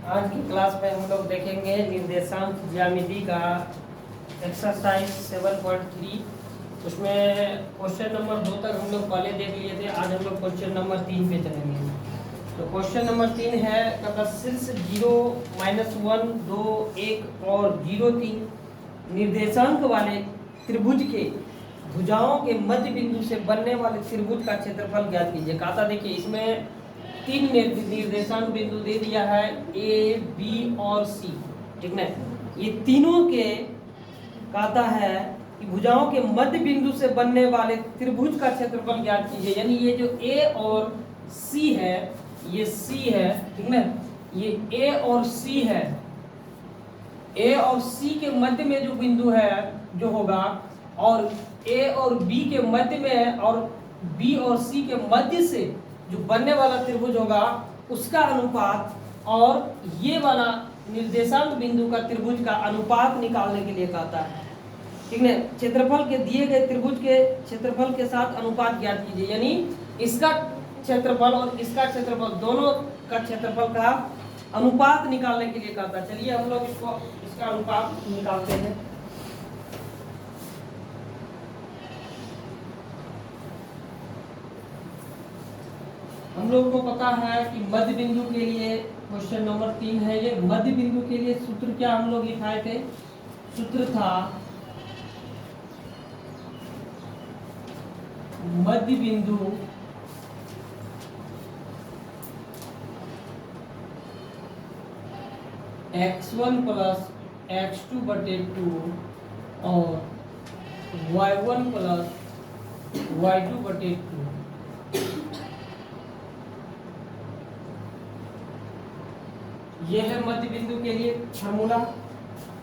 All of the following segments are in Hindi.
आज की क्लास में हम लोग देखेंगे निर्देशांक ज्यामिति का एक्सरसाइज 7.3। उसमें क्वेश्चन नंबर 2 तक हम लोग पहले देख लिए थे। आज हम लोग क्वेश्चन नंबर 3 पे चलेंगे। तो क्वेश्चन नंबर 3 है कहता शीर्ष 0, -1, 2, 1 और 0, 3 निर्देशांक वाले त्रिभुज के भुजाओं के मध्य बिंदु से बनने वाले त्रिभुज का क्षेत्रफल ज्ञात कीजिए। कहता देखिए इसमें 3 निर्देशांक बिंदु दे दिया है, ए, बी और सी, ठीक है। ये तीनों के कहता है कि भुजाओं के मध्य बिंदु से बनने वाले त्रिभुज का क्षेत्रफल ज्ञात कीजिए। यानी ये जो ए और सी है, ये सी है, ठीक है, ये ए और सी है। ए और सी के मध्य में जो बिंदु है जो होगा, और ए और बी के मध्य में, और बी और सी के मध्य से जो बनने वाला त्रिभुज होगा उसका अनुपात, और ये वाला निर्देशांक बिंदु का त्रिभुज का अनुपात निकालने के लिए कहता है, ठीक है। क्षेत्रफल के दिए गए त्रिभुज के क्षेत्रफल के साथ अनुपात ज्ञात कीजिए। यानी इसका क्षेत्रफल और इसका क्षेत्रफल, दोनों का क्षेत्रफल का अनुपात निकालने के लिए कहता है। चलिए हम लोग इसका अनुपात निकालते हैं। हम लोग को पता है कि मध्य बिंदु के लिए क्वेश्चन नंबर 3 है ये। मध्य बिंदु के लिए सूत्र क्या हम लोग लिखाए थे? सूत्र था मध्य बिंदु x1 प्लस x2 बटे 2 और y1 प्लस y2 बटे 2। ये है मध्य बिंदु के लिए फार्मूला।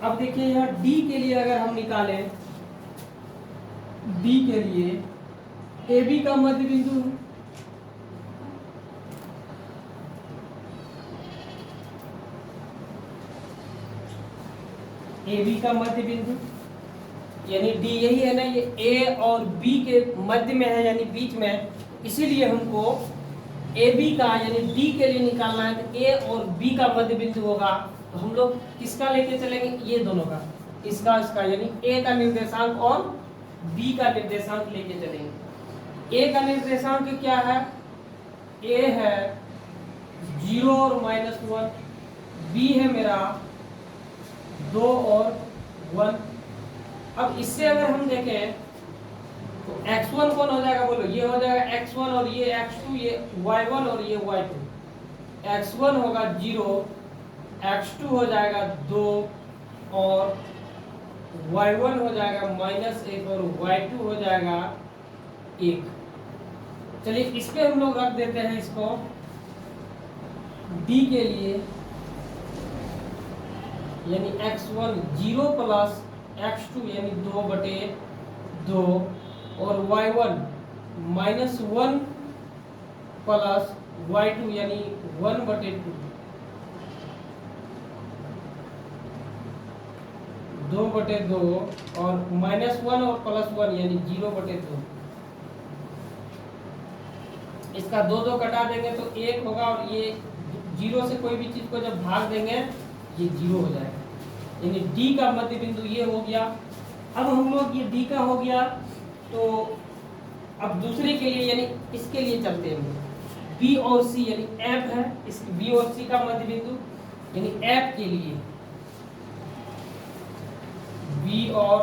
अब देखिए यहाँ D के लिए अगर हम निकालें, D के लिए AB का मध्य बिंदु, AB का मध्य बिंदु यानी D यही है ना, ये A और B के मध्य में है यानी बीच में, इसीलिए हमको AB का यानी D के लिए निकालना है। तो A और B का मध्य बिंदु होगा, तो हम लोग किसका लेके चलेंगे? ये दोनों का, इसका यानी A का निर्देशांक और B का निर्देशांक लेके चलेंगे। A का निर्देशांक क्या है? A है 0 और -1, B है मेरा 2 और 1। अब इससे अगर हम देखें तो x1 कौन हो जाएगा? बोलो, ये हो जाएगा x1 और ये x2, ये y1 और ये y2। x1 होगा 0, x2 हो जाएगा 2 और y1 हो जाएगा -1 और y2 हो जाएगा 1। चलिए इस पे हम लोग रख देते हैं इसको D के लिए, यानी x1 0 प्लस x2 यानी 2 बटे 2 और y1 -1 प्लस y2 यानी 1 बटे 2, 2 बटे 2 और -1 और +1 यानी 0 बटे 2। इसका 2 कटा देंगे तो 1 होगा, और ये 0 से कोई भी चीज को जब भाग देंगे ये 0 हो जाएगा। यानी D का मध्य बिंदु ये हो गया। अब हम लोग ये D का हो गया, तो अब दूसरे के लिए यानी इसके लिए चलते हैं। B और C यानी F है, इस B और C का मध्य बिंदु, यानी F के लिए B और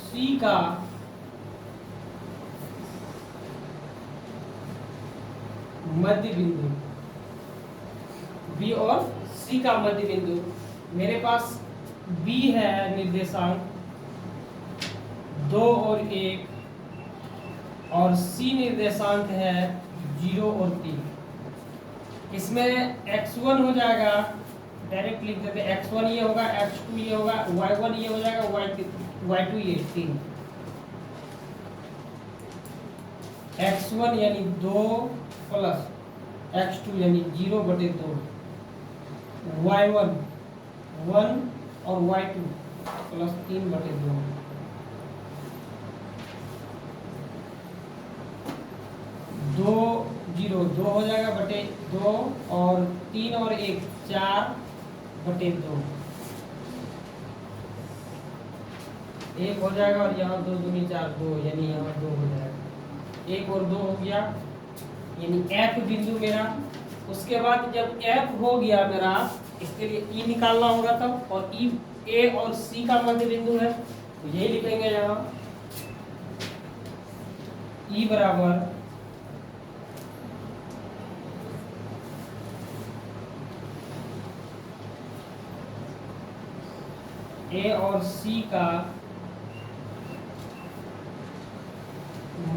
C का मध्य बिंदु, B और C का मध्य बिंदु, मेरे पास B है निर्देशांक 2 और 1 और C निर्देशांक है 0 और 3। इसमें x1 हो जाएगा, डायरेक्ट लिख देते हैं, x1 ये होगा, x2 ये होगा, y1 ये हो जाएगा, y2 ये 3। x1 यानी 2 प्लस x2 यानी 0 बटे 2, y1 1 और y2 प्लस 3 बटे 2। 2 0 2 हो जाएगा बटे 2 और 3 और 1 4/2 1 हो जाएगा, और यहाँ 2 दूनी 4 2, यानी यहाँ 2 हो जाएगा। 1 और 2 हो गया, यानी F बिंदु मेरा। उसके बाद जब F हो गया मेरा, इसके लिए E निकालना होगा तब, और E A और C का मध्य बिंदु है, तो यही लिखेंगे यहाँ E बराबर A और C का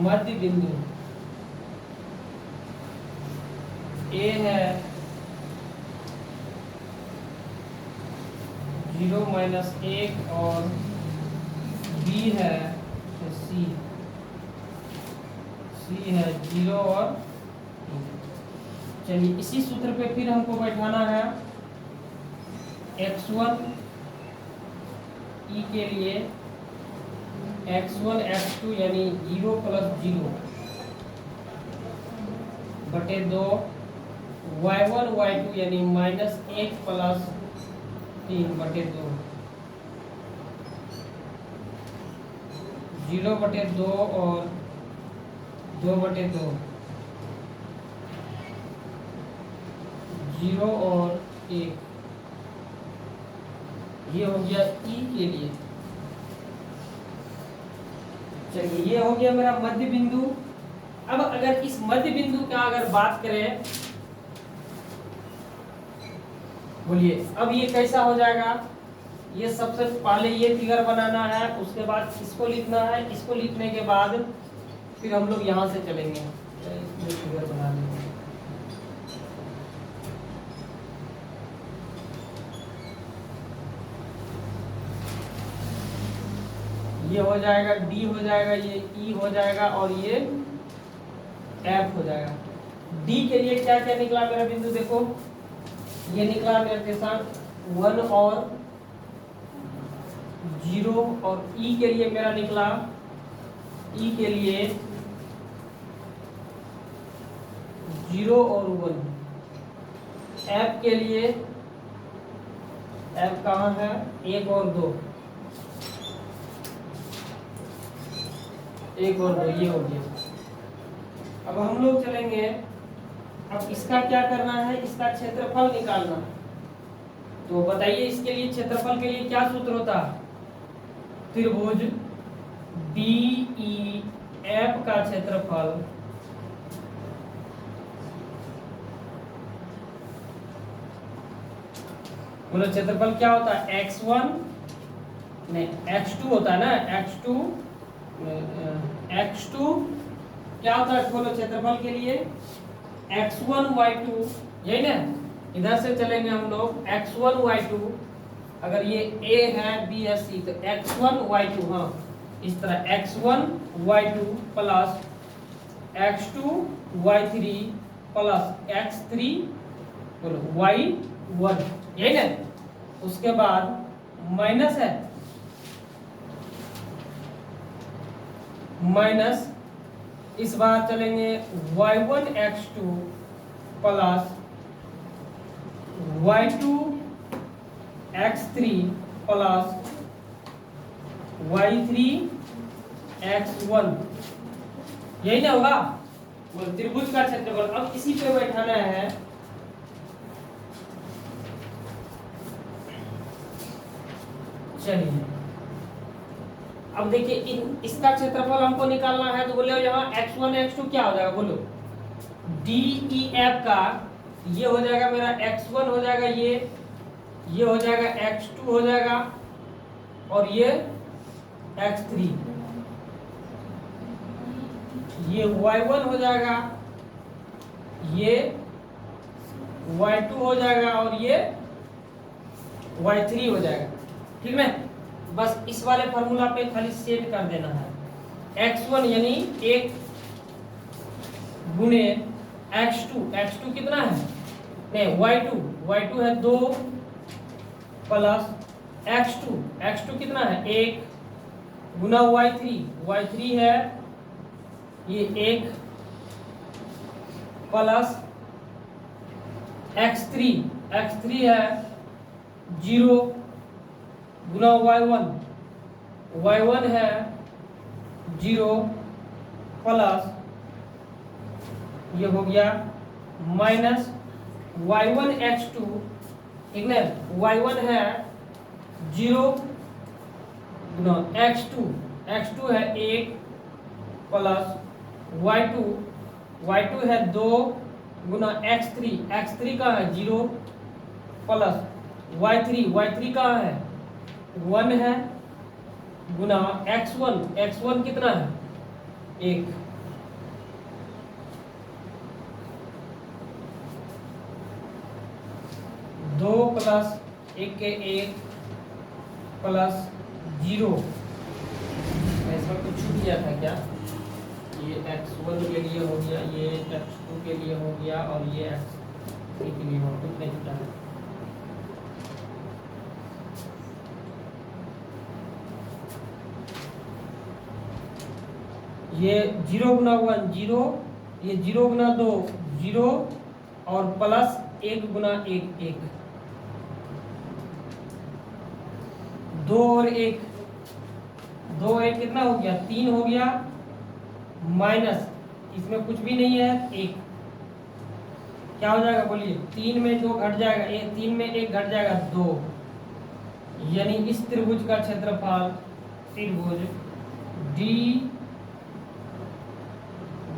मध्य बिंदु। A है 0-1 और B है C है 0 और 1। चलिए इसी सूत्र पे फिर हमको बैठाना है x1 E के लिए x1 x2 यानी 0 + 0 बटे 2, y1 y2 यानी -1 + 3 बटे 2, 0 बटे 2 और 2 बटे 2, 0 और 1। ये हो गया E के लिए। चलिए ये हो गया मेरा मध्य बिंदु। अब अगर इस मध्य बिंदु का अगर बात करें, बोलिए अब ये कैसा हो जाएगा। ये सबसे पहले ये फिगर बनाना है, उसके बाद इसको लिखना है, इसको लिखने के बाद फिर हम लोग यहाँ से चलेंगे, ये फिगर बना लेंगे। ये हो जाएगा D हो जाएगा, ये E हो जाएगा, और ये F हो जाएगा। D के लिए क्या क्या निकला मेरा बिंदु, देखो ये निकला मेरे के साथ 1 और 0, और E के लिए मेरा निकला, E के लिए 0 और 1। F के लिए, F कहाँ है, 1 और 2, 1 और 2, ये हो गया। अब हम लोग चलेंगे, अब इसका क्या करना है, इसका क्षेत्रफल निकालना। तो बताइए इसके लिए क्षेत्रफल के लिए क्या सूत्र होता है, त्रिभुज DEF का क्षेत्रफल बोलो, क्षेत्रफल क्या होता है, x1 नहीं x2 होता है ना, x2 क्या होता है, बोलो क्षेत्रफल के लिए x1 y2, यही ना। इधर से चलेंगे हम लोग, x1 y2, अगर ये A है B है C, तो x1 y2, हाँ इस तरह x1 y2 plus x2 y3 plus x3 बोलो y1, यही ना। उसके बाद माइनस है, माइनस इस बार चलेंगे y1 x2 plus y2 x3 plus y3 x1, यही ना होगा, बोल त्रिभुज का क्षेत्रफल। अब इसी पे बैठाना है, चलिए अब देखिए इसका क्षेत्रफल हमको निकालना है, तो बोले यहाँ x1 x2 क्या हो जाएगा, बोलो DEF का ये हो जाएगा मेरा x1 हो जाएगा, ये हो जाएगा x2 हो जाएगा, और ये x3, ये y1 हो जाएगा, ये y2 हो जाएगा, और ये y3 हो जाएगा, ठीक है। बस इस वाले फार्मूला पे खाली सेट कर देना है। x1 यानी 1 गुने x2 कितना है, नहीं y2 है 2 प्लस x2 कितना है 1 गुना y3 है ये 1 प्लस x3 है 0 गुना y1 है 0 प्लस ये हो गया माइनस y1 x2, ठीक है, y1 है 0 गुना x2 है 1 प्लस y2 है 2 गुना x3 का है 0 प्लस y3 का है 1 है गुना x1 कितना है 1। दो प्लस 1 के 1 प्लस 0, ऐसा कुछ छूट गया था क्या? ये x1 के लिए हो गया, ये x2 के लिए हो गया और ये x3 के लिए हो गया, कुछ नहीं छूटा है। ये 0 गुना 1 0, ये 0 गुना 2 0 और प्लस 1 गुना 1 1, 2 और 1 कितना हो गया 3 हो गया, माइनस इसमें कुछ भी नहीं है 1, क्या हो जाएगा बोलिए? 3 में 2 घट जाएगा, 3 में 1 घट जाएगा 2, यानी इस त्रिभुज का क्षेत्रफल त्रिभुज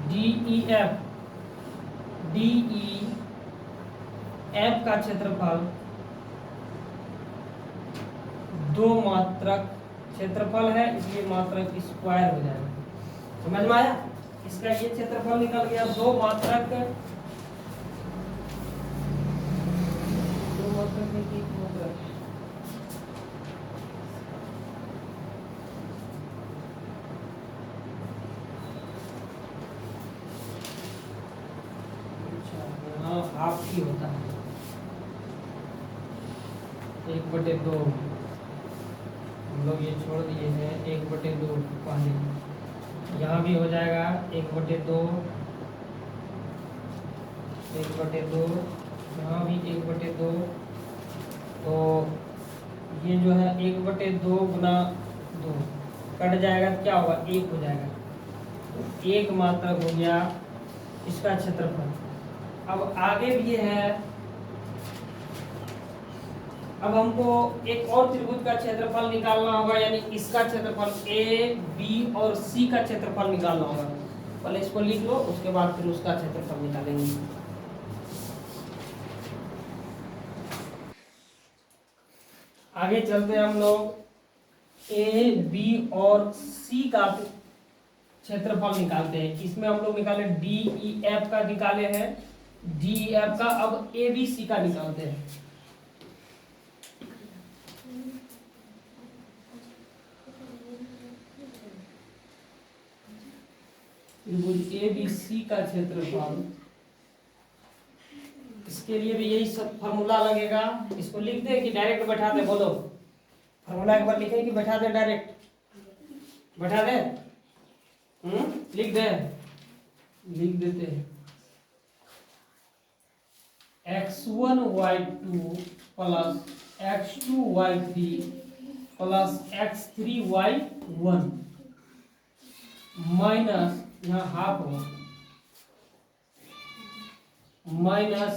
DEF का क्षेत्रफल 2 मात्रक क्षेत्रफल है, इसलिए मात्रक स्क्वायर हो जाएगा। समझ में आया? इसका ये क्षेत्रफल निकल गया 2 मात्रक में 1 मात्रक। हाफ ही होता है 1/2, हम लोग ये छोड़ दिए हैं 1/2 पहले, यहाँ भी हो जाएगा 1/2, 1/2, यहाँ भी 1/2, तो ये जो है 1/2 गुना 2 कट जाएगा, क्या होगा 1 हो जाएगा, 1 मात्रक हो गया इसका क्षेत्रफल। अब आगे भी है, अब हमको एक और त्रिभुज का क्षेत्रफल निकालना होगा, यानी इसका क्षेत्रफल ए बी और सी का क्षेत्रफल निकालना होगा। पहले इसको लिख लो, उसके बाद फिर उसका क्षेत्रफल निकालेंगे। आगे चलते हैं हम लोग ए बी और सी का क्षेत्रफल निकालते हैं। इसमें हम लोग निकाले DEF का निकाले हैं, DEF का, अब ABC का निकालते हैं। ABC का क्षेत्रफल, इसके लिए भी यही सब फॉर्मूला लगेगा। इसको लिख दे कि डायरेक्ट बैठा दे? बोलो, फॉर्मूला एक बार लिखे कि बैठा दे? डायरेक्ट बैठा दे? लिख दे? लिख देते हैं x1 y2 plus x2 y3 plus x3 y1 minus, यहाँ हाफ हो, minus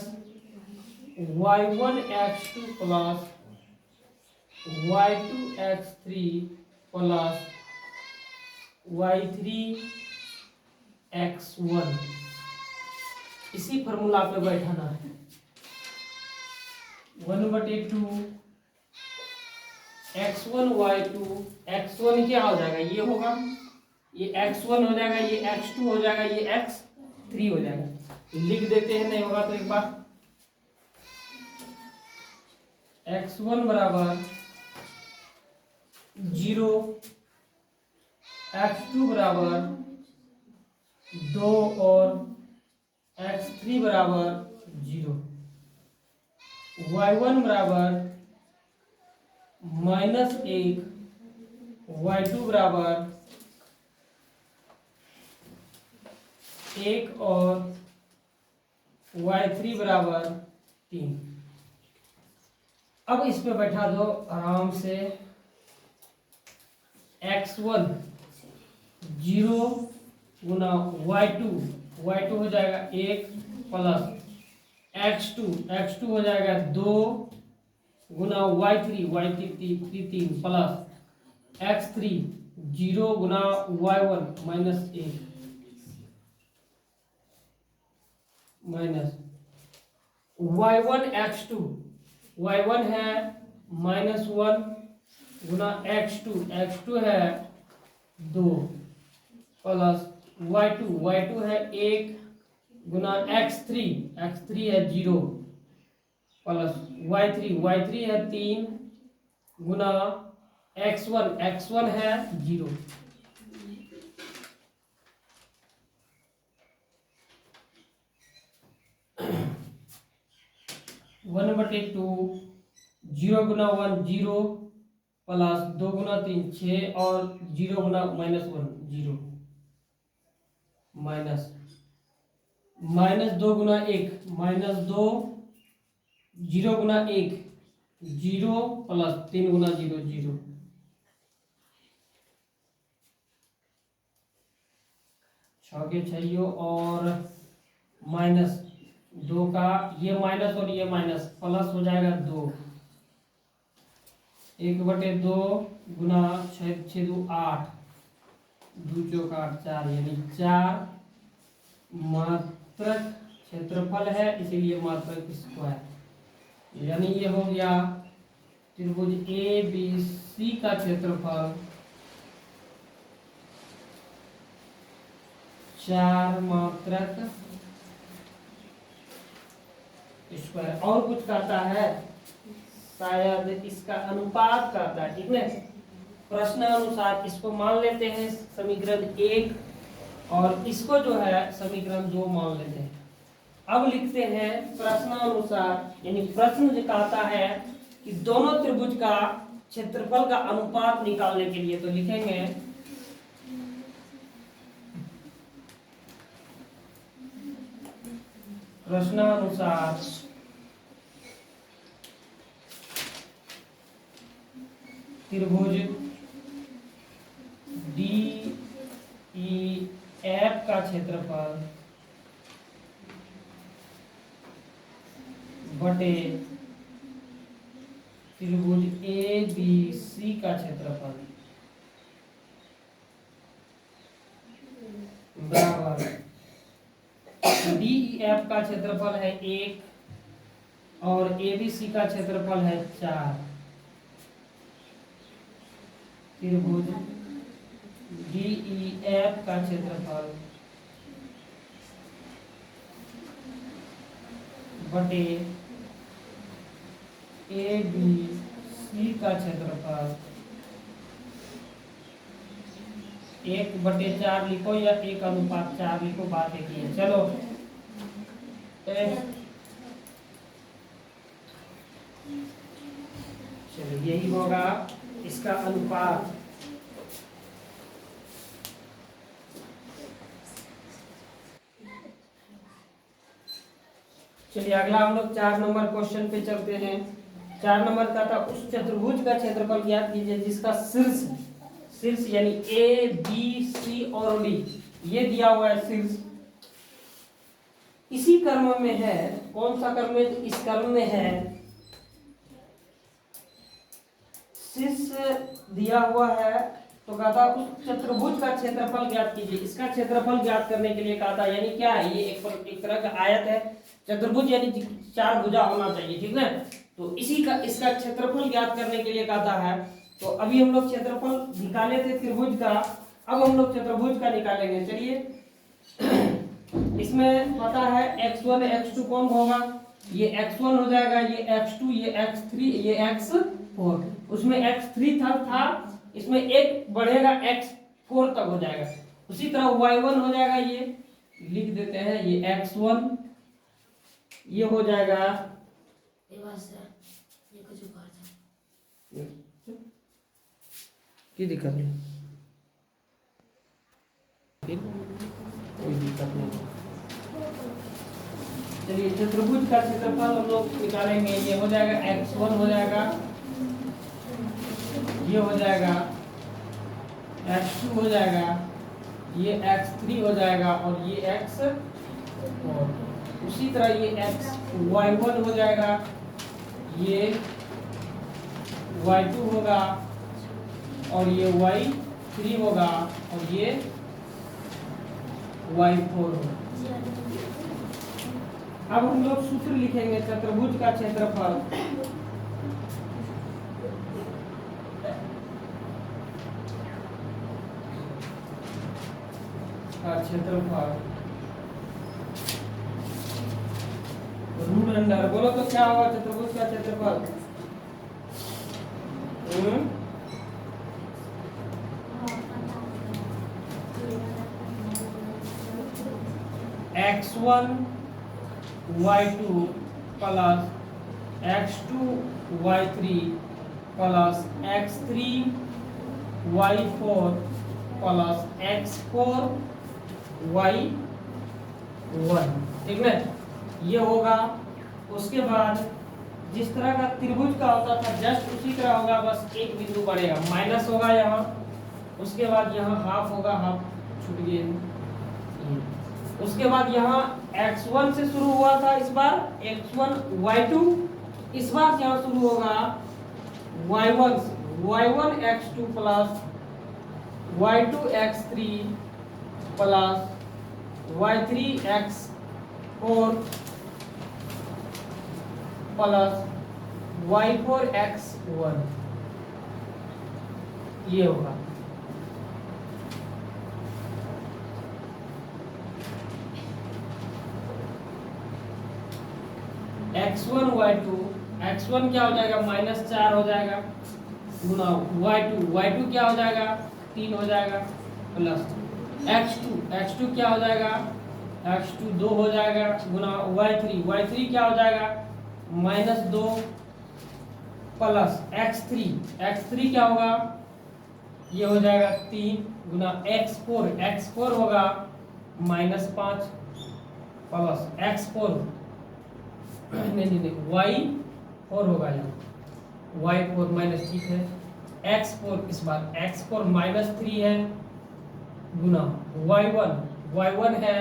y1 x2 plus y2 x3 plus y3 x1, इसी फॉर्मूला पे बैठाना है। 1/2 x1 y2, x1 क्या हो जाएगा? ये होगा, ये x1 हो जाएगा, ये x2 हो जाएगा, ये x3 हो जाएगा। लिख देते हैं, नहीं होगा तो एक बार x1 बराबर 0, x2 बराबर 2 और x3 बराबर 0, y1 बराबर -1, y2 बराबर 1 और y3 बराबर 3। अब इस पे बैठा दो आराम से। x1 0 गुना y2 हो जाएगा 1 प्लस x2 हो जाएगा 2 गुना y3 3 प्लस x3 0 गुना y1 माइनस 1 माइनस y1 है -1 गुना x2 है 2 प्लस y2 है 1 गुना x3 है 0 प्लस y3 है 3 गुना x1 है 0। 1/2 0 गुना 1 0 प्लस 2 गुना 3 6 और 0 गुना -1 0 माइनस 2 गुना 1 -2 0 गुना 1 0 प्लस 3 गुना 0 0 छः छैयो और माइनस 2 का ये माइनस और ये माइनस प्लस हो जाएगा 2 1/2 गुना 6 8 2 चौक 8 4 यानी 4 मात्रक क्षेत्रफल है इसीलिए मात्रक स्क्वायर यानी ये हो गया त्रिभुज ABC का क्षेत्रफल 4 मात्रक स्क्वायर। और कुछ कहता है शायद इसका अनुपात कहता है, ठीक है। प्रश्नानुसार इसको मान लेते हैं समीकरण 1 और इसको जो है समीकरण 2 मान लेते हैं। अब लिखते हैं प्रश्नानुसार यानी प्रश्न जो कहता है कि दोनों त्रिभुज का क्षेत्रफल का अनुपात निकालने के लिए तो लिखेंगे प्रश्नानुसार त्रिभुज DEF का क्षेत्रफल बटे त्रिभुज ABC का क्षेत्रफल बराबर DEF का क्षेत्रफल है 1 और ABC का क्षेत्रफल है 4। त्रिभुज DEF का क्षेत्रफल बटे ABC का क्षेत्रफल 1/4 लिखो या 1:4 लिखो, बात एक ही है। चलो चलो यही होगा इसका अनुपात। चलिए अगला हम लोग 4 नंबर क्वेश्चन पे चलते हैं। 4 नंबर का था उस चतुर्भुज का क्षेत्रफल ज्ञात कीजिए जिसका शीर्ष यानी A B C और D ये दिया हुआ है शीर्ष इसी कर्म में है। कौन सा कर्म है? तो इस कर्म में है शीर्ष दिया हुआ है तो कहा था उस चतुर्भुज का क्षेत्रफल ज्ञात कीजिए। इसका क्षेत्रफल ज्ञात करने के लिए कहा था यानी क्या है ये एक तरह का आयत है। चतुर्भुज यानी 4 भुजा होना चाहिए, ठीक है। तो इसी का इसका क्षेत्रफल ज्ञात करने के लिए कहा है। तो अभी हम लोग क्षेत्रफल निकाले थे त्रिभुज का, अब हम लोग चतुर्भुज का निकालेंगे। चलिए इसमें पता है x1 x2 कौन होगा? ये x1 हो जाएगा, ये x2, ये x3, ये x4। उसमें x3 था इसमें एक बढ़ेगा x4 तक हो जाएगा। उसी तरह y1 हो जाएगा, ये लिख देते हैं ये x1 ये हो जाएगा की दिक्कत नहीं, कोई दिक्कत नहीं। चलिए चतुर्भुज का क्षेत्रफल हम लोग निकालेंगे। ये हो जाएगा x1 हो जाएगा, ये हो जाएगा x2 हो जाएगा, ये x3 हो जाएगा और ये x4। उसी तरह ये y1 हो जाएगा, ये y2 होगा और ये y3 होगा और ये y4 होगा। अब हम लोग सूत्र लिखेंगे चतुर्भुज का क्षेत्रफल। रूट अंडर, बोलो तो क्या होगा चतुर्भुज का क्षेत्रफल? x1 y2 plus x2 y3 plus x3 y4 plus x4 y1, ठीक है। ये होगा। उसके बाद जिस तरह का त्रिभुज का होता था जस्ट उसी तरह होगा, बस एक बिंदु बढ़ेगा, माइनस होगा यहाँ, उसके बाद यहाँ हाफ होगा, हाफ छूट गए। उसके बाद यहाँ x1 से शुरू हुआ था, इस बार x1 y2, इस बार यहाँ शुरू होगा y1 x2 plus y2 x3 plus y3 x4 plus y4 x1, ये होगा। x1 y2, x1 क्या हो जाएगा -4 हो जाएगा, गुना y2 क्या हो जाएगा 3 हो जाएगा, प्लस x2 क्या हो जाएगा x2 2 हो जाएगा, गुना y3 क्या हो जाएगा -2 प्लस x3 क्या होगा, ये हो जाएगा 3 गुना x4 होगा -5 प्लस x4 नहीं y4 होगा, यहाँ y4 माइनस, ठीक है, x4 इस बार x4 -3 है, गुना y1 है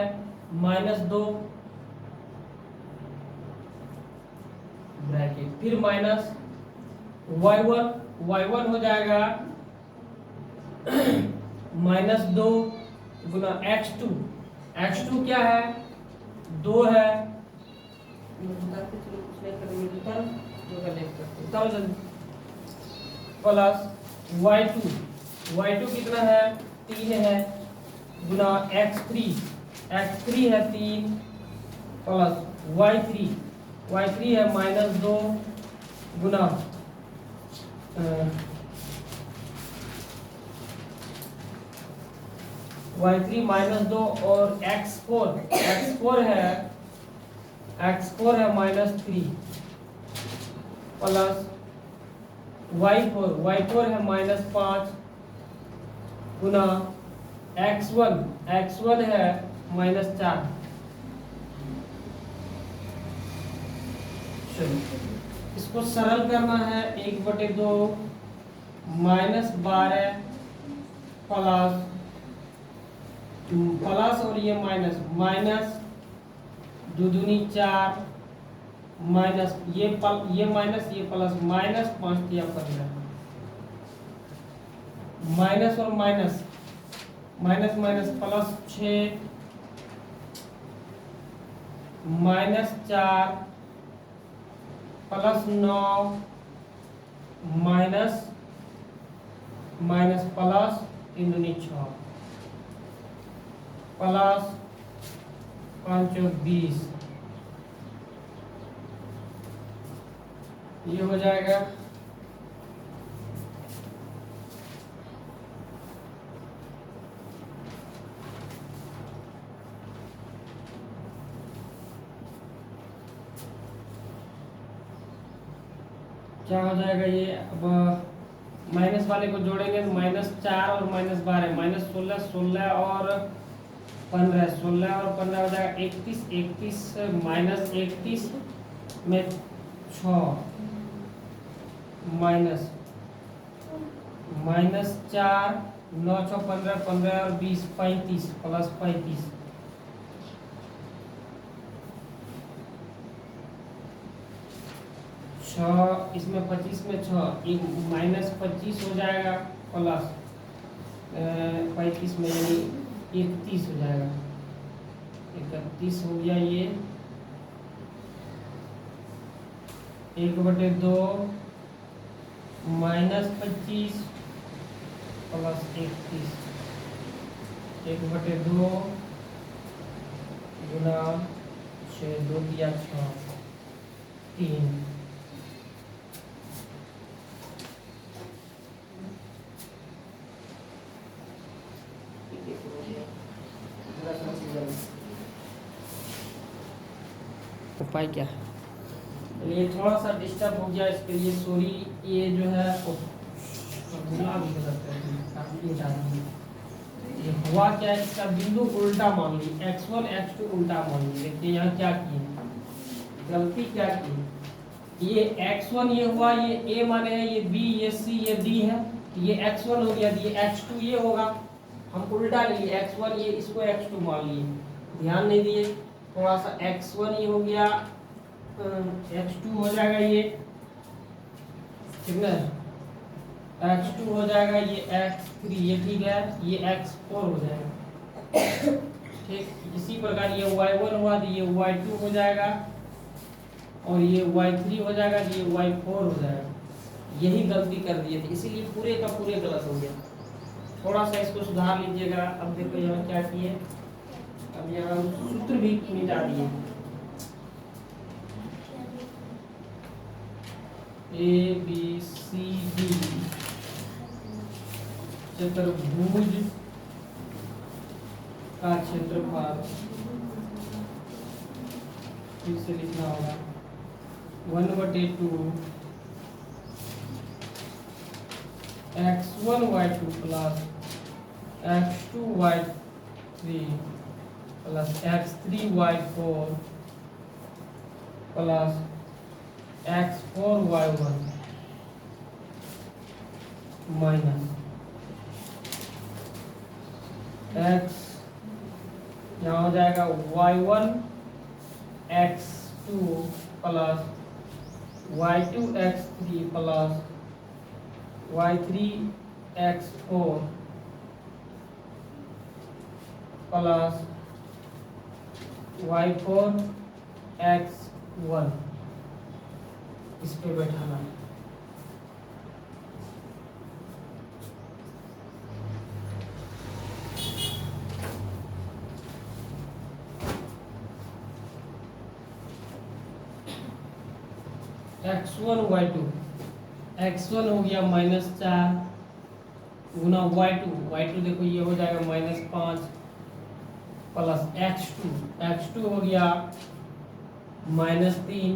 -2 ब्रैकेट, फिर माइनस y1 हो जाएगा -2 गुना x2 क्या है 2 है, प्लस y2 कितना है 3 है, गुना x3 है 3 प्लस y3 है -2 गुना y3 -2 और x4 है -3 प्लस y4 है -5 गुना x1 है -4। चलो इसको सरल करना है, 1/2 -12 प्लस और ये माइनस 2 दूनी 4 माइनस ये माइनस ये प्लस -5 दिया कर रहा है, माइनस और minus plus 6 -4 plus 9 minus plus 3 दूनी 6 प्लस 5 और 20, ये हो जाएगा क्या हो जाएगा ये। अब माइनस वाले को जोड़ेंगे तो -4 और -12 -16 और 15, 16 और 15 हो जाएगा 31, 31 माइनस 31 में 6 माइनस -4, 9 6 15, 15 और 20 35 प्लस 35 6 इसमें 25 में 6 एक माइनस 25 हो जाएगा प्लस 35 में यानी 31 हो जाएगा, 31 हो गया ये 1/2 माइनस 25 प्लस 31 1/2 गुना 6 2 दिया 6 3 उपाय क्या है? ये थोड़ा सा डिस्टर्ब हो गया, इसके लिए सॉरी। ये जो है ये हुआ क्या है, इसका बिंदु उल्टा मान ली, x1 x2 उल्टा मान ली। देखिए यहाँ क्या किए, गलती क्या की, ये x1 ये हुआ, ये a माने है, ये b ये c ये d है, ये x1 हो गया, ये x2 ये होगा, हम उल्टा लिए x1 ये इसको x2 मान लिए, ध्यान नहीं दिए। थोड़ा सा x1 ये हो गया x2 हो जाएगा, ये ठीक है, x2 हो जाएगा, ये x3 ये ठीक है, ये x4 हो जाएगा ठीक। इसी प्रकार ये y1 हुआ तो ये y2 हो जाएगा, और ये y3 हो जाएगा, ये y4 हो जाएगा। यही गलती कर दिए थे, इसीलिए पूरे का पूरे गलत हो गया। थोड़ा सा इसको सुधार लीजिएगा। अब देखो यहाँ क्या किए, अब यहाँ सूत्र भी मिटा दिए, ABCD चतुर्भुज का क्षेत्रफल फिर से लिखना होगा 1/2 x1 y2 plus x2 y3 plus x3 y4 plus x4 y1 minus x यहाँ हो जाएगा y1 x2 plus y2 x3 plus y3 x4 plus y4 x1, इस पे बैठाना है। x1 y2, x1 हो गया -4 गुना y2 देखो ये हो जाएगा -5 प्लस x2 हो गया -3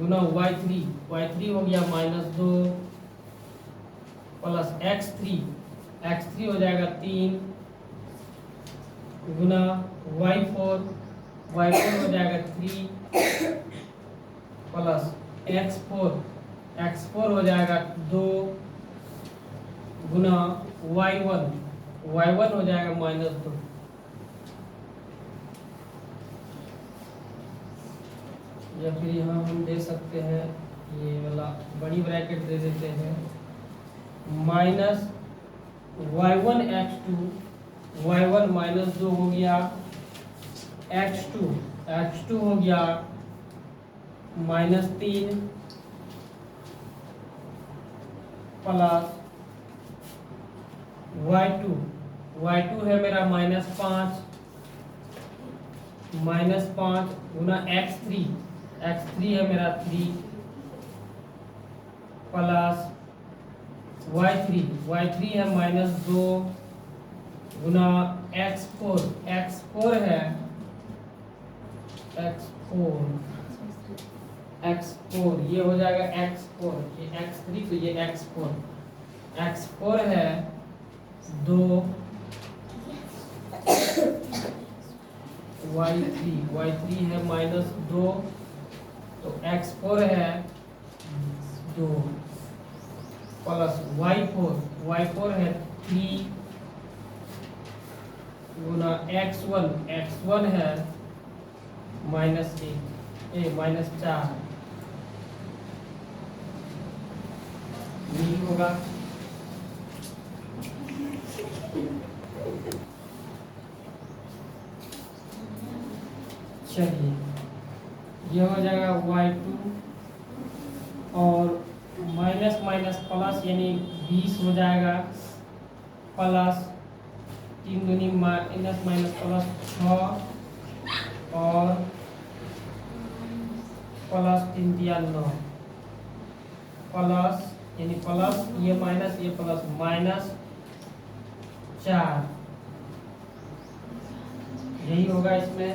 गुना y3 हो गया -2 प्लस x3 हो जाएगा 3 गुना y4 हो जाएगा 3 प्लस x4 हो जाएगा 2 गुना y1 हो जाएगा -2। या फिर यहाँ हम दे सकते हैं, ये वाला बड़ी ब्रैकेट दे देते हैं, माइनस y1 x2 y1 -2 हो गया, x2 हो गया -3 प्लस y2 है मेरा -5 गुना x3 है मेरा 3 प्लस y3 है -2 गुना x4 है x4 ये हो जाएगा x4, ये x3 तो ये x4 है 2 y3 है -2, तो x4 है 2 प्लस y4 है 3 गुना x1 है -4 यही होगा। चलिए ये हो जाएगा y2 और माइनस माइनस प्लस यानी 20 हो जाएगा प्लस 3 दूनी माइनस माइनस प्लस 6 और प्लस 3 दिया 9 प्लस यानी प्लस ये प्लस -4 यही होगा इसमें।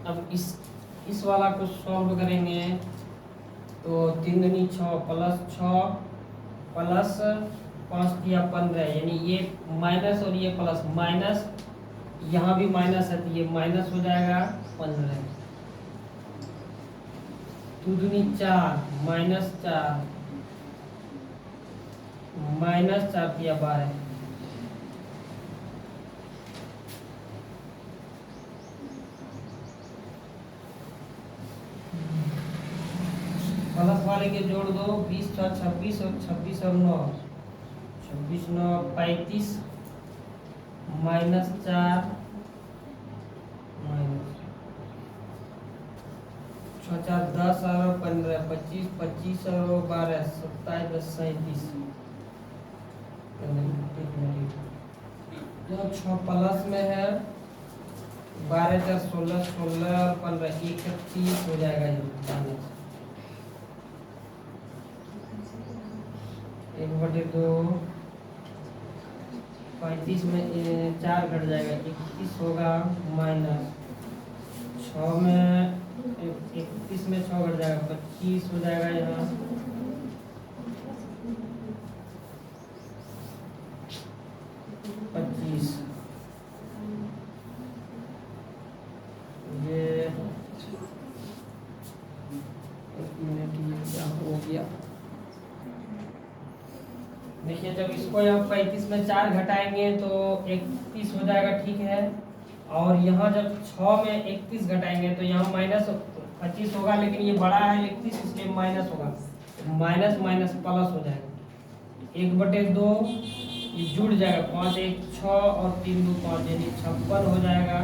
अब इस वाला को सॉल्व करेंगे तो 3 दूनी 6 प्लस 6 प्लस 5 किया 15 यानी ये माइनस और ये प्लस माइनस, यहाँ भी माइनस है तो ये माइनस हो जाएगा 15। 2 दूनी 4 -4 -4 किया 12 प्लस वाले के जोड़ दो 20 × 26 और 26 और 9 26 9 35 -4 6 4 10 और 15 25 25 और 12 27 10 37 तो 6 प्लस में है 12 4 16 16 और 15 31 हो जाएगा ये 1/2 35 में 4 घट जाएगा 31 होगा माइनस 6 में 31 में 6 घट जाएगा 25 हो जाएगा यहाँ 25 ये 1 मिनट ये क्या हो गया। देखिए जब इसको यहाँ 35 में 4 घटाएंगे तो 31 हो जाएगा, ठीक है। और यहाँ जब 6 में 31 घटाएंगे तो यहाँ -25 होगा, लेकिन ये बड़ा है 31 इसलिए माइनस होगा, माइनस माइनस प्लस हो जाएगा 1/2 ये जुड़ जाएगा 5 1 6 और 3 2 5 यानी 56 हो जाएगा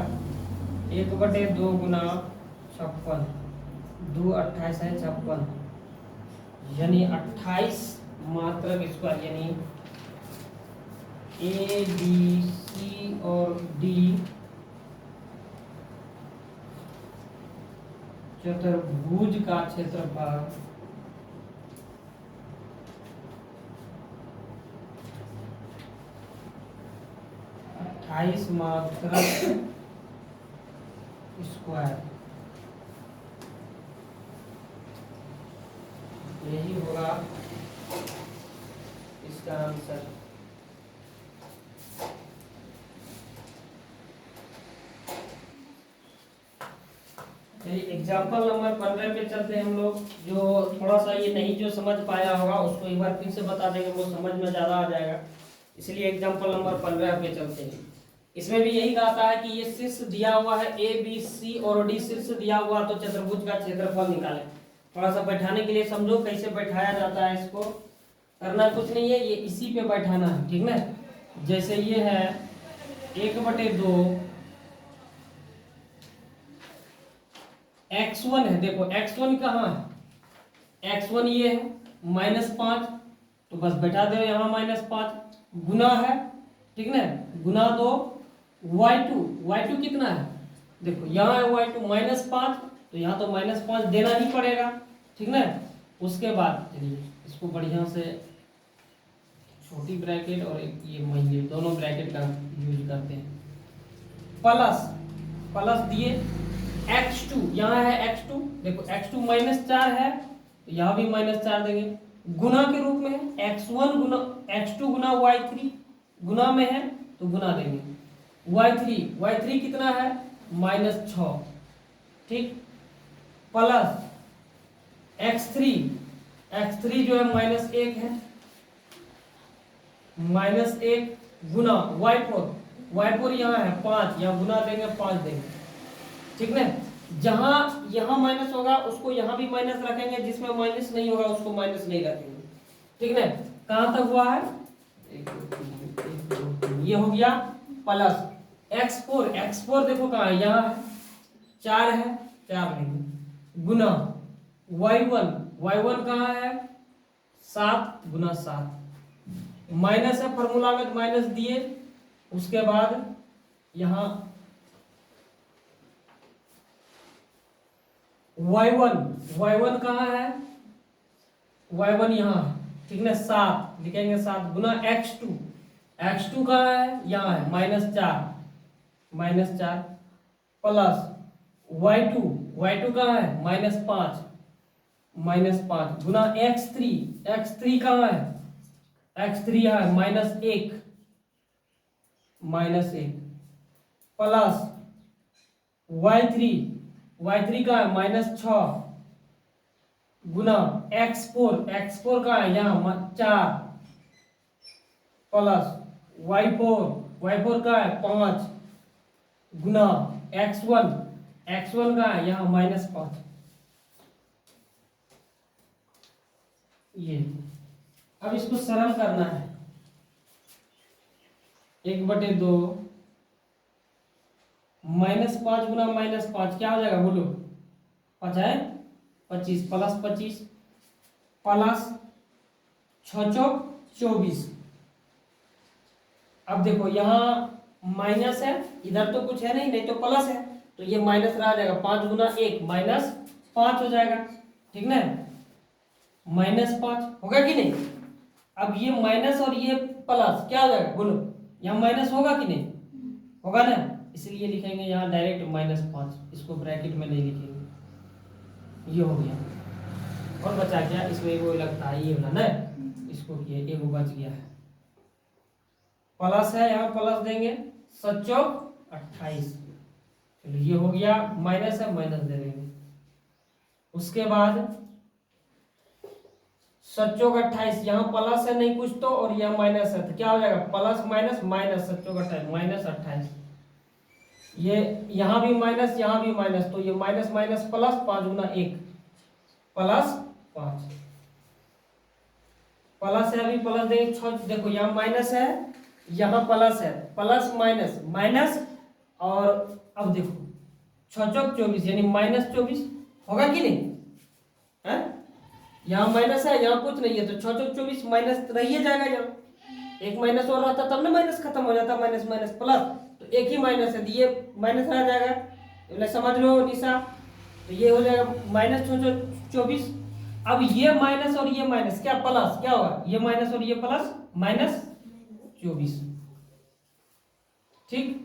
1/2 गुना 56 2 28 है 56 यानी 28 मात्रक स्क्वायर यानी ए बी सी और डी चतुर्भुज का क्षेत्रफल 28 मात्रक स्क्वायर, यही होगा इसका आंसर। एग्जाम्पल नंबर 15 पे चलते हैं हम लोग। जो थोड़ा सा ये नहीं जो समझ पाया होगा उसको एक बार फिर से बता देंगे, वो समझ में ज़्यादा आ जाएगा, इसलिए एग्जाम्पल नंबर 15 पे चलते हैं। इसमें भी यही कहता है कि ये शीर्ष दिया हुआ है ए बी सी और डी, शीर्ष दिया हुआ तो चतुर्भुज का क्षेत्रफल निकालें। थोड़ा सा बैठाने के लिए समझो कैसे बैठाया जाता है, इसको करना कुछ नहीं है, ये इसी पे बैठाना है, ठीक ना। जैसे ये है 1/2 x1 है, देखो x1 कहाँ है, x1 ये है -5, तो बस बैठा दो यहाँ -5 गुना है, ठीक ना, गुना 2 y2 कितना है, देखो यहाँ है y2 -5, तो यहाँ तो -5 देना ही पड़ेगा, ठीक ना। उसके बाद चलिए इसको बढ़िया से छोटी ब्रैकेट और ये महीने दोनों ब्रैकेट का यूज करते हैं। प्लस दिए x2 यहाँ है x2, देखो x2 -4 है तो यहाँ भी -4 देंगे, गुना के रूप में है, x1 गुना x2 गुना y3 गुना में है तो गुना देंगे, y3 कितना है -6, ठीक, प्लस x3 जो है -1 है, -1 गुना y4 यहाँ है 5, यहाँ गुना देंगे 5 देंगे, ठीक ना। जहां यहाँ माइनस होगा उसको यहाँ भी माइनस रखेंगे, जिसमें माइनस नहीं होगा उसको माइनस नहीं रखेंगे, ठीक ना। कहां तक हुआ है, ये हो गया, प्लस x4 देखो कहाँ है, यहाँ है 4 है, 4 लेंगे, गुना y1 कहाँ है 7 गुना 7, माइनस है, फॉर्मूला में माइनस दिए, उसके बाद यहाँ y1 कहाँ है, y1 यहाँ है, ठीक ना, 7 लिखेंगे, 7 गुना x2 कहाँ है, यहाँ है -4 प्लस y2 कहाँ है -5 गुना x3 कहाँ है, x3 यहाँ है -1 प्लस y3 का है -6 गुना x4 का है यहाँ 4 प्लस y4 का है 5 गुना x1 का है यहाँ -5। ये अब इसको सरल करना है, 1/2 -5 गुना -5 क्या हो जाएगा बोलो, 5 है 25 प्लस 25 प्लस 6 चौक 24। अब देखो यहाँ माइनस है, इधर तो कुछ है नहीं तो प्लस है, तो ये माइनस रह जाएगा, 5 गुना 1 -5 हो जाएगा, ठीक ना, -5 होगा कि नहीं। अब ये माइनस और ये प्लस क्या हो जाएगा बोलो, यहाँ माइनस होगा कि नहीं, होगा ना, इसलिए लिखेंगे यहाँ डायरेक्ट -5, इसको ब्रैकेट में नहीं लिखेंगे। ये हो गया, और बचा क्या, इसमें वो लगता है ये वाला ना, इसको किए एक बच गया है, प्लस है, यहाँ प्लस देंगे, 7 चौक 28, चलो ये हो गया, माइनस है माइनस दे देंगे, उसके बाद 7 चौक 28, यहाँ प्लस है नहीं कुछ तो, और यहाँ माइनस है तो क्या हो जाएगा, प्लस माइनस 7 चौक 28 -28, ये यहाँ भी माइनस यहाँ भी माइनस, तो ये माइनस प्लस 5 गुना 1 प्लस 5 प्लस है, अभी प्लस देंगे, देखो यहाँ माइनस है यहाँ प्लस है, प्लस माइनस और अब देखो 6 चौक 24 यानी -24 होगा कि नहीं है, यहाँ माइनस है यहाँ कुछ नहीं है, तो 6 चौक 24 माइनस रहिए जाएगा, यहाँ एक माइनस और रहता तब ना माइनस खत्म हो जाता, माइनस प्लस, तो एक ही माइनस है तो ये माइनस रह जाएगा, समझ लो निशा, तो ये हो जाएगा -6 अब ये माइनस और ये माइनस क्या प्लस क्या होगा, ये माइनस और ये प्लस -24, ठीक।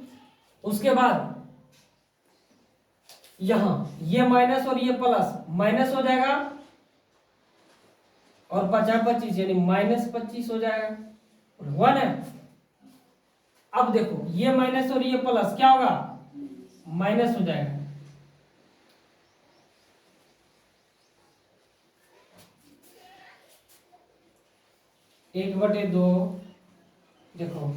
उसके बाद यहां ये माइनस और ये प्लस माइनस हो जाएगा, और 25 यानी -25 हो जाएगा, हुआ ना। अब देखो ये माइनस और ये प्लस क्या होगा, माइनस हो जाएगा, एक बटे दो, देखो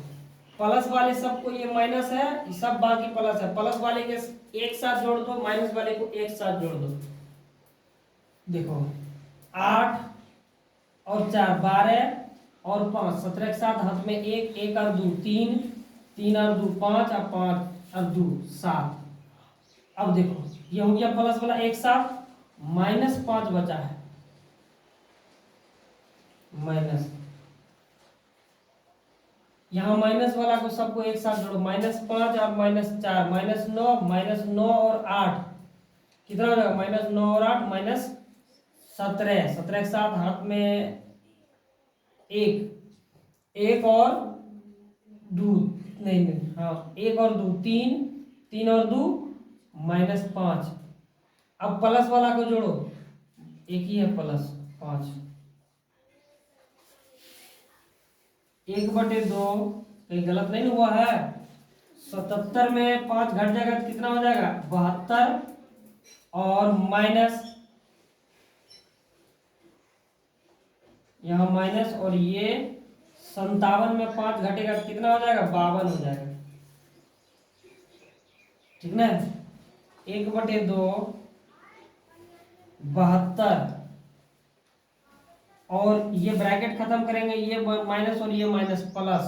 प्लस वाले सबको ये माइनस है, सब बाकी प्लस है, प्लस वाले के एक साथ जोड़ दो, माइनस वाले को एक साथ जोड़ दो, देखो 8 और 4 12 और 5 17 के साथ हाथ में 1 और 2 3 3 और 2 5 और 5 और 2 7। अब देखो ये हो गया प्लस वाला एक साथ, -5 बचा है, माइनस, यहाँ माइनस वाला को सबको एक साथ जोड़ो, -5 और -4 -9 और 8 कितना हो जाएगा, -9 और 8 -17 के साथ हाथ में 1 और 2 नहीं हाँ 1 और 2 3 3 और 2 -5। अब प्लस वाला को जोड़ो, एक ही है +5। 1/2 कहीं गलत नहीं हुआ है। 77 में 5 घट जाएगा तो कितना हो जाएगा 72, और माइनस यहाँ माइनस, और ये 57 में 5 घटेगा तो कितना हो जाएगा 52 हो जाएगा। ठीक ना, 1/2 72, और ये ब्रैकेट खत्म करेंगे, ये माइनस और ये माइनस प्लस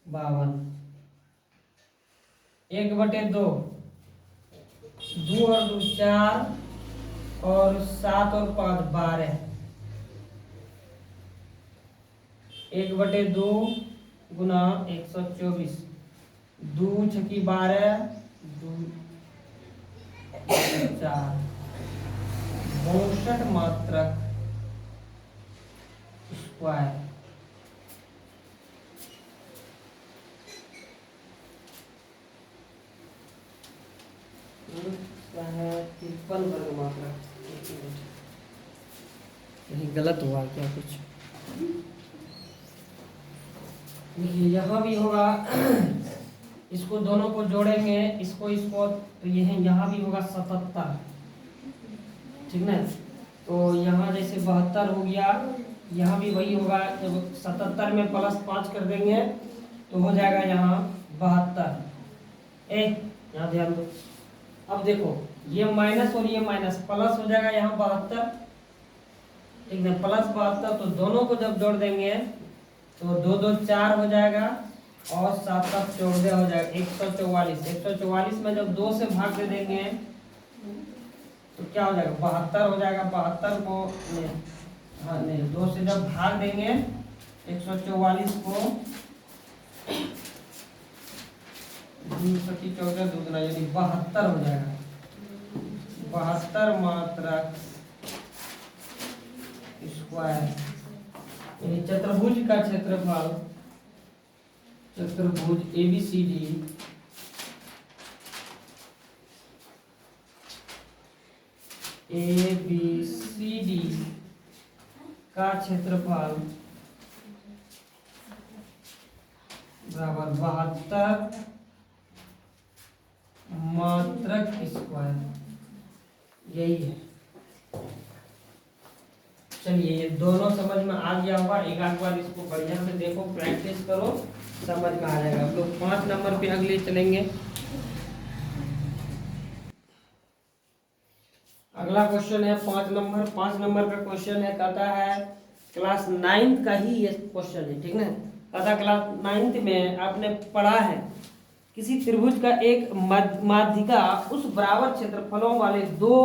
52। 1/2, 2 और 2 4, और 7 और 5 12। 1/2 गुना 124, 2 छकी 12, 2 4, 62 मात्रक स्क्वायर। है 53 वर्ग मात्रा। यही गलत हुआ क्या कुछ? देखिए यहाँ भी होगा, इसको दोनों को जोड़ेंगे, इसको इसको, तो ये है, यहाँ भी होगा 77। ठीक ना, तो यहाँ जैसे 72 हो गया, यहाँ भी वही होगा। जब 77 में +5 कर देंगे तो हो जाएगा यहाँ 72। यहाँ ध्यान दो, अब देखो ये माइनस और ये माइनस प्लस हो जाएगा यहाँ 72। ठीक है, +72, तो दोनों को जब जोड़ देंगे तो 2 2 4 हो जाएगा, और 7 7 14 हो जाएगा 144। 144 में जब 2 से भाग दे देंगे तो क्या हो जाएगा 72 हो जाएगा। 72 को हाँ नहीं, 2 से जब भाग देंगे 144 को, 2 दूसरा यानी 72 हो जाएगा। 72 मात्रक स्क्वायर, यानी चतुर्भुज का क्षेत्रफल, चतुर्भुज ABCD का क्षेत्रफल बराबर 72 मात्रक स्क्वायर, यही है। चलिए, ये दोनों समझ में आ गया होगा। एक आध बार इसको बढ़िया से देखो, प्रैक्टिस करो, समझ में आ जाएगा। हम लोग 5 नंबर पे अगले चलेंगे। अगला क्वेश्चन है 5 नंबर। 5 नंबर का क्वेश्चन है, कहता है क्लास 9th का ही ये क्वेश्चन है। ठीक ना, कहता क्लास 9th में आपने पढ़ा है किसी त्रिभुज का एक माध्यिका उस बराबर क्षेत्रफलों वाले 2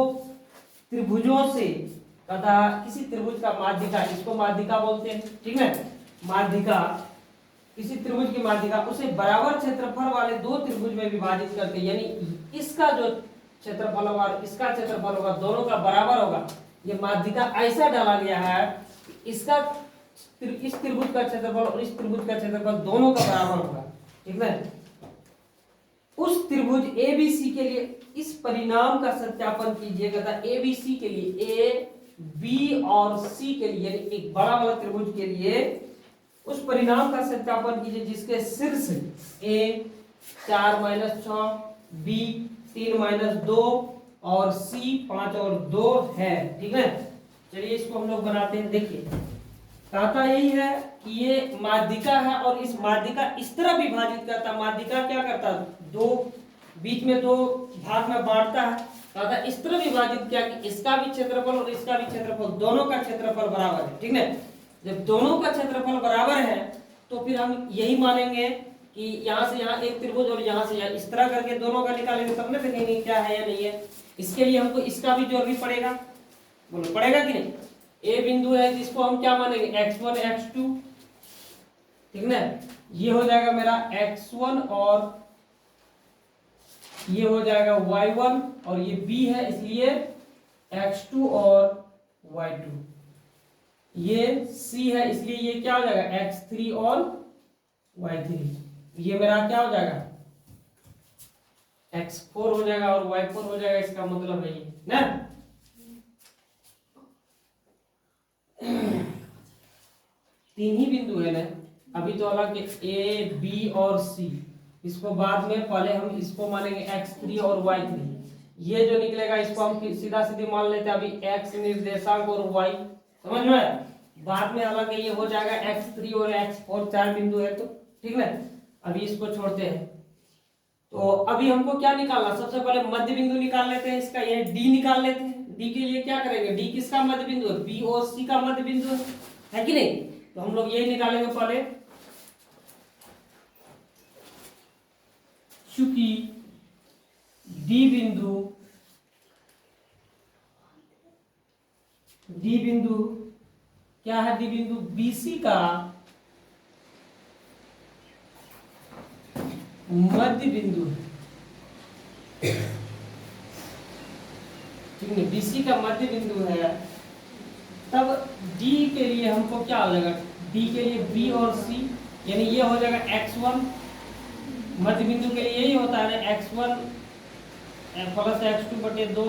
त्रिभुजों से, कहता किसी त्रिभुज का माध्यिका, इसको माध्यिका बोलते हैं। ठीक है, माध्यिका, किसी त्रिभुज की माध्यिका उसे बराबर क्षेत्रफल वाले 2 त्रिभुज में विभाजित करके, यानी इसका जो क्षेत्रफल होगा और इसका क्षेत्रफल होगा, दोनों का बराबर होगा। ये माध्यिका ऐसा डाला गया है, इसका इस त्रिभुज का क्षेत्रफल और इस त्रिभुज का क्षेत्रफल दोनों का बराबर होगा। ठीक है, उस त्रिभुज ABC के लिए इस परिणाम का सत्यापन कीजिए। कहता ABC के लिए, A B और C के लिए, यानी एक बड़ा वाला त्रिभुज के लिए उस परिणाम का सत्यापन कीजिए जिसके शीर्ष A 4 - 6, B 3 - 2 और C 5 और 2 है। ठीक है, चलिए इसको हम लोग बनाते हैं। देखिए, कहता यही है कि ये माध्यिका है और इस माध्यिका इस तरह विभाजित करता, माध्यिका क्या करता, 2 बीच में 2 भाग में बांटता है। कहता इस तरह विभाजित किया कि इसका भी क्षेत्रफल और इसका भी क्षेत्रफल, दोनों का क्षेत्रफल बराबर है। ठीक है, जब दोनों का क्षेत्रफल बराबर है तो फिर हम यही मानेंगे कि यहाँ से यहाँ एक त्रिभुज और यहाँ से यहाँ, इस तरह करके दोनों का निकालेंगे, तब ना देखेंगे क्या है या नहीं है। इसके लिए हमको इसका भी जोड़ भी पड़ेगा, बोलो पड़ेगा कि नहीं। ए बिंदु है जिसको हम क्या मानेंगे x1 x2। ठीक ना, ये हो जाएगा मेरा x1 और ये हो जाएगा y1, और ये b है इसलिए x2 और y2। ये c है इसलिए ये क्या हो जाएगा x3 और y3। ये मेरा क्या हो जाएगा x4 हो जाएगा और y4 हो जाएगा, इसका मतलब है ये ना। तीन ही बिंदु है ना, अभी तो अलग ए बी और सी, इसको बाद में, पहले हम इसको मानेंगे x3 और y3। ये जो निकलेगा इसको हम सीधा सीधी मान लेते हैं अभी x निर्देशांक और y, समझ में। बाद में अलग ये हो जाएगा x3 और x4, चार बिंदु है तो ठीक है। अभी इसको छोड़ते हैं, तो अभी हमको क्या निकालना, सबसे पहले मध्य बिंदु निकाल लेते हैं इसका, ये डी निकाल लेते हैं। डी के लिए क्या करेंगे, डी किसका मध्य बिंदु है, बी और सी का मध्य बिंदु है कि नहीं। तो हम लोग यही निकालेंगे पहले, चूंकि डी बिंदु क्या है, डी बिंदु बीसी का मध्य बिंदु है, ठीक है, बीसी का मध्य बिंदु है। तब डी के लिए हमको क्या हो जाएगा, डी के लिए बी और सी, यानी ये हो जाएगा x1, मध्य बिंदु के लिए यही होता है ना, x1 प्लस x2 बटे 2,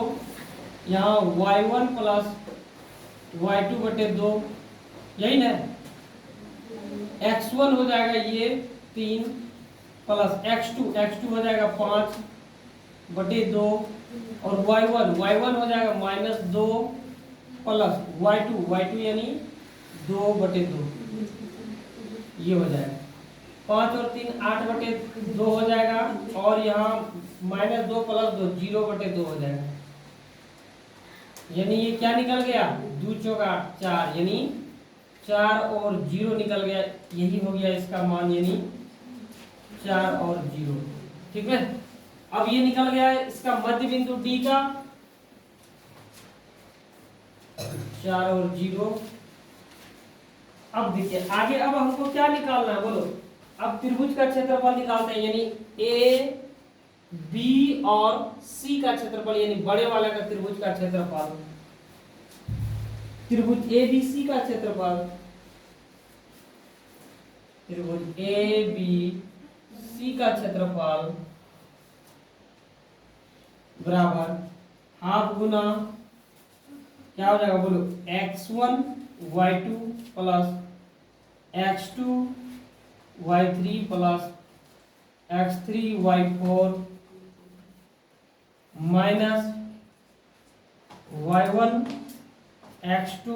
यहाँ y1 प्लस y2 बटे 2, यही ना। x1 हो जाएगा ये 3 प्लस x2 हो जाएगा 5 बटे 2, और y1 हो जाएगा -2 प्लस y2 यानी 2 बटे 2, ये हो जाएगा 5 और 3 8 बटे 2 हो जाएगा, और यहाँ -2 प्लस 2 0 बटे 2 हो जाएगा, यानी ये क्या निकल गया, 2 चौका 4, यानी 4 और 0 निकल गया, यही हो गया इसका मान, यानी 4 और 0, ठीक है। अब ये निकल गया इसका मध्य बिंदु डी का 4 और 0। अब देखिए आगे, अब हमको क्या निकालना है बोलो, अब त्रिभुज का क्षेत्रफल निकालते हैं, यानी ए बी और सी का क्षेत्रफल, यानी बड़े वाले का त्रिभुज का क्षेत्रफल, त्रिभुज ए बी सी का क्षेत्रफल, त्रिभुज ए बी सी का क्षेत्रफल बराबर हाफ गुना क्या हो जाएगा बोलो, x1 y2 plus x2 y3 plus x3 y4 minus y1 x2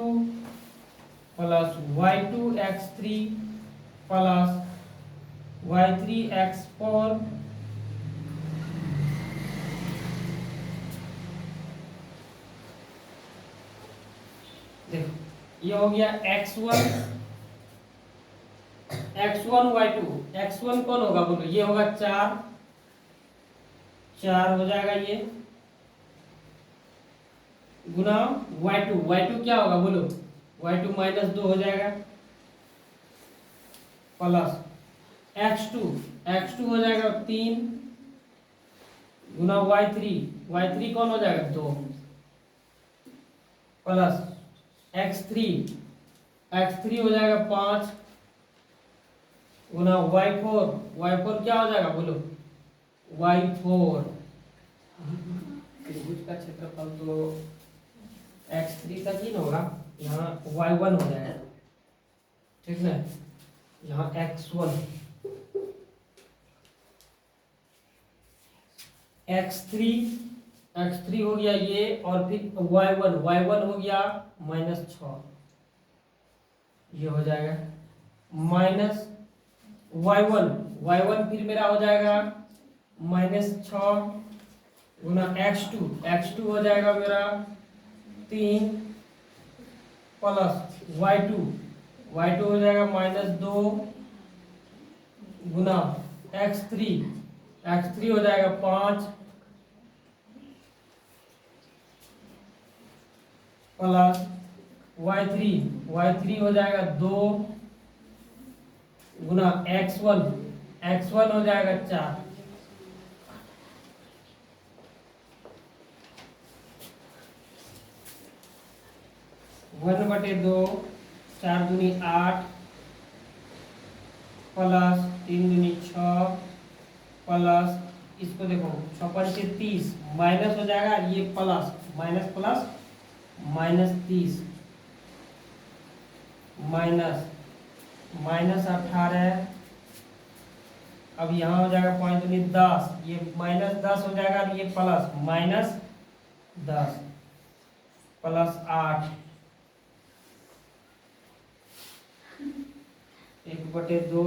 plus y2 x3 plus y3 x4 देखो ये हो गया x1 y2, x1 कौन होगा बोलो, ये होगा 4 हो जाएगा ये, गुना y2 क्या होगा बोलो, y2 -2 हो जाएगा, प्लस x2 हो जाएगा 3 गुना y3 कौन हो जाएगा 2, प्लस x3 हो जाएगा 5 गुना y4 क्या हो जाएगा बोलो, y4, त्रिभुज का क्षेत्रफल तो x3 तक ही ना होगा, यहाँ y1 हो जाएगा, ठीक है, यहाँ x3 हो गया ये, और फिर y1 हो गया -6, ये हो जाएगा माइनस y1 फिर मेरा हो जाएगा -6 गुना x2 हो जाएगा मेरा 3 प्लस y2 हो जाएगा -2 गुना x3 हो जाएगा 5 प्लस y3 हो जाएगा 2 गुना x1 हो जाएगा 4, वन बटे 2 4 दूनी 8 प्लस 3 दूनी 6 प्लस इसको देखो 6×5 = 30, माइनस हो जाएगा ये प्लस, माइनस प्लस -30, -18। अब यहाँ हो जाएगा 5×10, ये -10 हो जाएगा और ये प्लस -10 +8, 1/2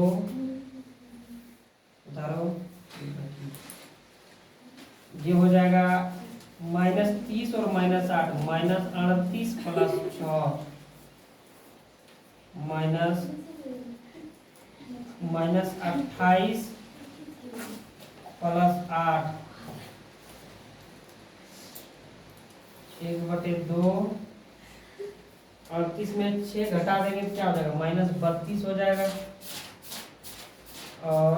उतारो, ये हो जाएगा -30 और -8, -38 + 6 -28 + 8, 1/2। 38 में 6 घटा देंगे तो क्या हो जाएगा, -32 हो जाएगा। और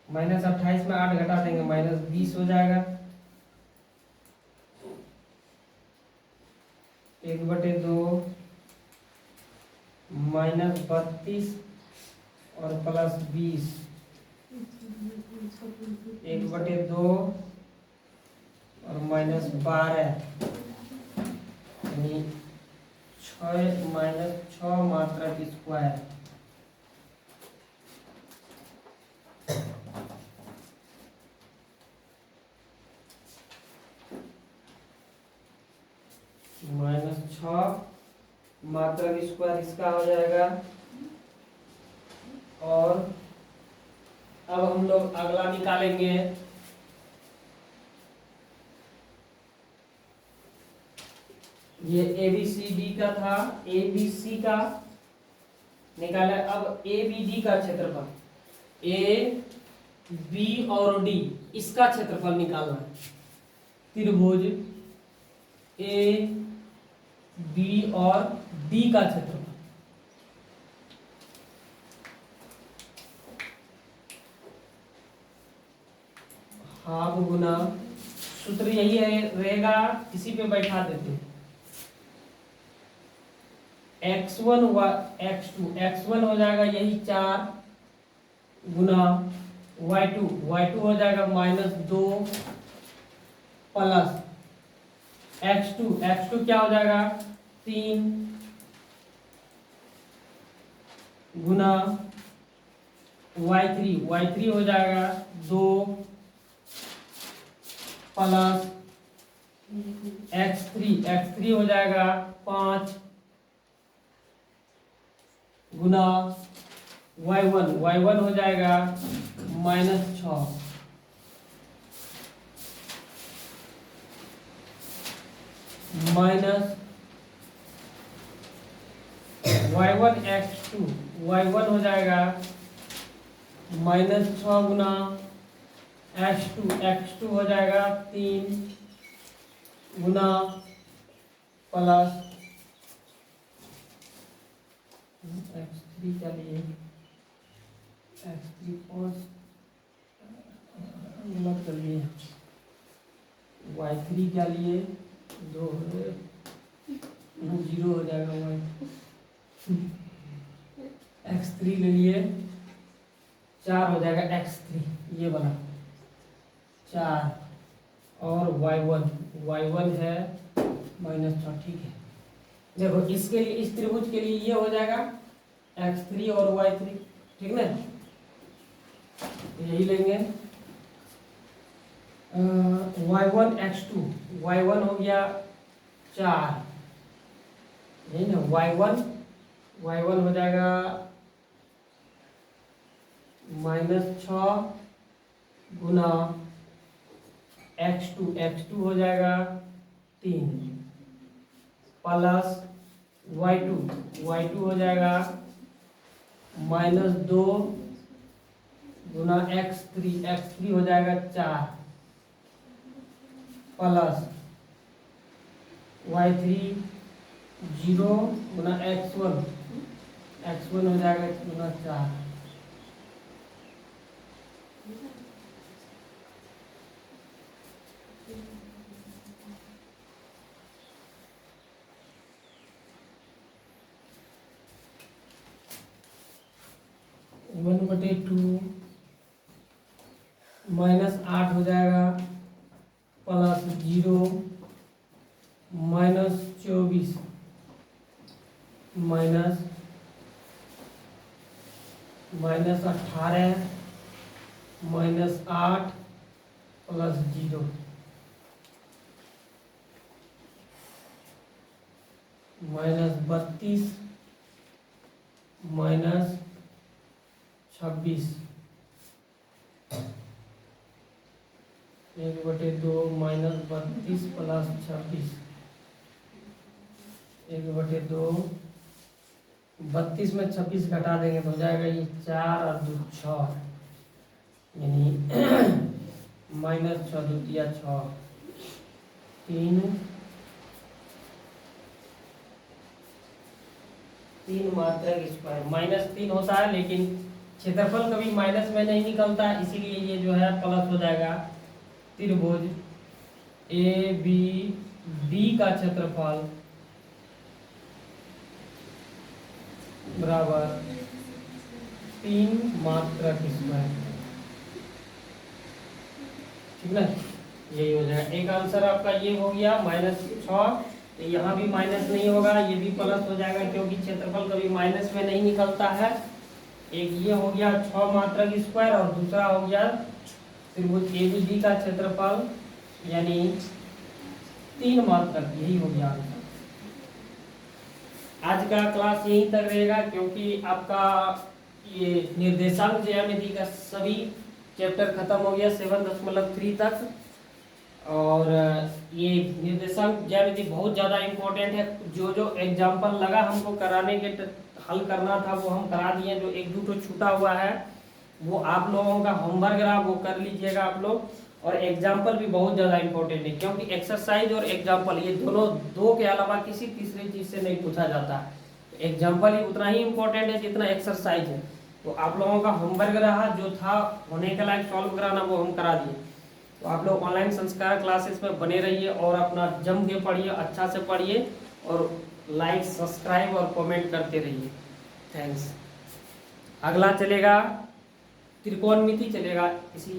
-28 में 8 घटा देंगे -20 हो जाएगा। 1/2 -32 और +20, 1/2 और -12, यानी 6 मात्रा की स्क्वायर। -6 मात्रा की स्क्वायर इसका हो जाएगा। और अब हम लोग अगला निकालेंगे, ये ABCD का था, ABC का निकाला। अब ABD का क्षेत्रफल, AB और D इसका क्षेत्रफल निकालना है। त्रिभुज AB और D का क्षेत्रफल, हाफ गुना, सूत्र यही रहेगा, किसी पे बैठा देते हैं। x1 x1 हो जाएगा यही 4 गुना y2 हो जाएगा -2 प्लस x2 क्या हो जाएगा 3 गुना y3 हो जाएगा 2 प्लस x3 हो जाएगा 5 गुना y1 हो जाएगा -6 माइनस y1 हो जाएगा -6 गुना x2 हो जाएगा 3 गुना प्लस x3 क्या लिए, x3 5 मत कर लिए, y3 क्या लिए 2 0 हो जाएगा y, x3 ले लिए 4 हो जाएगा x3, ये वाला 4 और y1 है -6। ठीक है, देखो इसके लिए, इस त्रिभुज के लिए ये हो जाएगा x3 और y3, ठीक ना, यही लेंगे। y1 x2, y1 हो गया 4, यही ना, y1 हो जाएगा -6 गुना x2 हो जाएगा 3 प्लस y2 हो जाएगा -2 गुना x3 हो जाएगा 4 प्लस y3 0 गुना x1 हो जाएगा गुना 4। वन 1/2 -8 हो जाएगा +0 -24 -18 -8 +0 -32 -26 1/2 -32 +26 1/2 32 में 26 घटा देंगे तो हो जाएगा ये 4 और 2 6 यानी -6 दूतिया 6 3 मात्रक स्क्वायर -3 होता है, लेकिन क्षेत्रफल कभी माइनस में नहीं निकलता, इसीलिए ये जो है प्लस हो जाएगा। त्रिभुज ए बी डी का क्षेत्रफल बराबर 3 मात्रक स्क्वायर, ठीक ना। यही हो जाएगा। एक आंसर आपका ये हो गया -6, तो यहाँ भी माइनस नहीं होगा, ये भी प्लस हो जाएगा क्योंकि क्षेत्रफल कभी माइनस में नहीं निकलता है। एक ये हो गया 6 मात्रक स्क्वायर और दूसरा हो गया त्रिभुज एबीडी का क्षेत्रफल यानी 3 मात्रक, यही हो गया आंसर। आज का क्लास यहीं तक रहेगा क्योंकि आपका ये निर्देशांक ज्यामिति का सभी चैप्टर खत्म हो गया 7.3 तक। और ये निर्देशांक ज्यामिति बहुत ज़्यादा इम्पोर्टेंट है। जो जो एग्जाम्पल लगा हमको कराने के हल करना था वो हम करा दिए। जो 1-2 तो छूटा हुआ है वो आप लोगों का होमवर्क रहा, वो कर लीजिएगा आप लोग। और एग्जाम्पल भी बहुत ज़्यादा इम्पोर्टेंट है क्योंकि एक्सरसाइज और एग्जाम्पल ये दोनों दो के अलावा किसी तीसरी चीज़ से नहीं पूछा जाता। तो एग्जाम्पल ही उतना ही इम्पोर्टेंट है जितना एक्सरसाइज है। तो आप लोगों का होमवर्क रहा, जो था होने के लायक सॉल्व कराना वो हम करा दिए। तो आप लोग ऑनलाइन संस्कार क्लासेस में बने रहिए और अपना जम के पढ़िए, अच्छा से पढ़िए और लाइक सब्सक्राइब और कमेंट करते रहिए। थैंक्स। अगला चलेगा त्रिकोणमिति चलेगा इसी